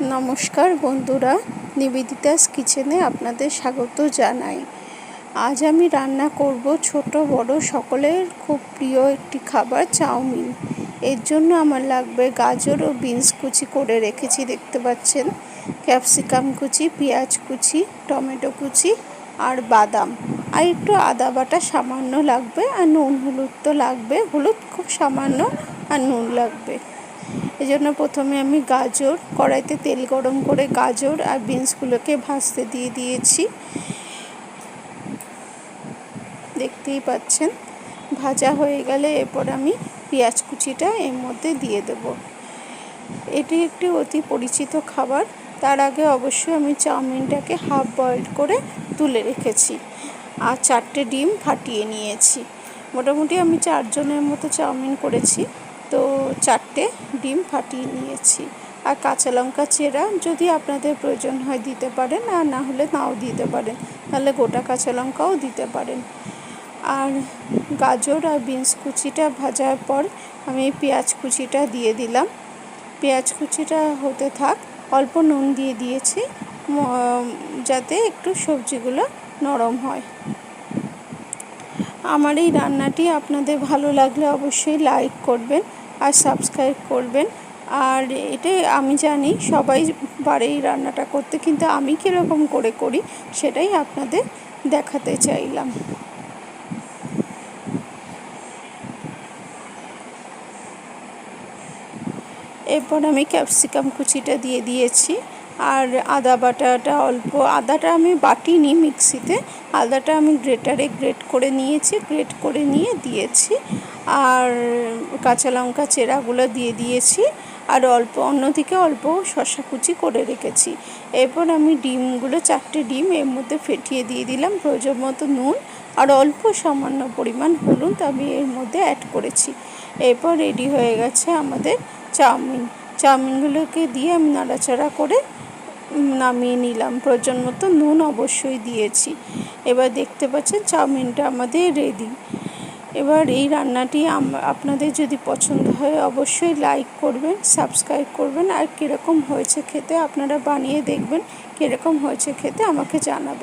নমস্কার বন্ধুরা, নিবেদিতাস কিচেনে আপনাদের স্বাগত জানাই। আজ আমি রান্না করব ছোট বড় সকলের খুব প্রিয় একটি খাবার, চাউমিন। এর জন্য আমার লাগবে গাজর ও বিনস কুচি করে রেখেছি, দেখতে পাচ্ছেন, ক্যাপসিকাম কুচি, পেঁয়াজ কুচি, টমেটো কুচি আর বাদাম, আর একটু আদা বাটা সামান্য লাগবে, আর নুন হলুদ তো লাগবে, হলুদ খুব সামান্য, আর নুন লাগবে। এজন্য প্রথমে আমি গাজর, কড়াইতে তেল গরম করে গাজর আর বিনসগুলোকে ভাজতে দিয়ে দিয়েছি। দেখতেই পাচ্ছেন ভাজা হয়ে গেলে এরপর আমি পেঁয়াজ কুচিটা এর মধ্যে দিয়ে দেব। এটি একটি অতি পরিচিত খাবার। তার আগে অবশ্যই আমি চাউমিনটাকে হাফ বয়েল করে তুলে রেখেছি, আর 4টে ডিম ফাটিয়ে নিয়েছি। মোটামুটি আমি 4 জনের মতো চাউমিন করেছি, তো 4টে ডিম ফাটিয়ে নিয়েছি। আর কাঁচা লঙ্কা চেরা যদি আপনাদের প্রয়োজন হয় দিতে পারেন, আর না হলে নাও দিতে পারেন, তাহলে গোটা কাঁচা লঙ্কাও দিতে পারেন। আর গাজর আর বিনস কুচিটা ভাজার পর আমি পেঁয়াজ কুচিটা দিয়ে দিলাম। পেঁয়াজ কুচিটা হতে থাক, অল্প নুন দিয়ে দিয়েছি যাতে একটু সবজিগুলো নরম হয়। আমার এই রান্নাটি আপনাদের ভালো লাগলে অবশ্যই লাইক করবেন আর সাবস্ক্রাইব করবেন। আর এটা আমি জানি সবাই পারে এই রান্নাটা করতে, কিন্তু আমি কীরকম করে করি সেটাই আপনাদের দেখাতে চাইলাম। এরপর আমি ক্যাপসিকাম কুচিটা দিয়ে দিয়েছি, আর আদা বাটাটা অল্প, আদাটা আমি বাটিনি মিক্সিতে, আদাটা আমি গ্রেটারে গ্রেট করে নিয়েছি, গ্রেট করে নিয়ে দিয়েছি। আর কাঁচা লঙ্কা চেরাগুলো দিয়ে দিয়েছি, আর অন্যদিকে অল্প শসা কুচি করে রেখেছি। এরপর আমি ডিমগুলো 4টে ডিম এর মধ্যে ফেটিয়ে দিয়ে দিলাম, প্রয়োজন মতো নুন আর অল্প সামান্য পরিমাণ হলুদ আমি এর মধ্যে অ্যাড করেছি। এরপর রেডি হয়ে গেছে আমাদের চাউমিনগুলোকে দিয়ে আমি নাড়াচাড়া করে নামিয়ে নিলাম। প্রয়োজন মতো নুন অবশ্যই দিয়েছি। এবার দেখতে পাচ্ছেন চাউমিনটা আমাদের রেডি। এবার এই রান্নাটি আপনাদের যদি পছন্দ হয় অবশ্যই লাইক করবেন, সাবস্ক্রাইব করবেন, আর কীরকম হয়েছে খেতে আপনারা বানিয়ে দেখবেন, কীরকম হয়েছে খেতে আমাকে জানাবেন।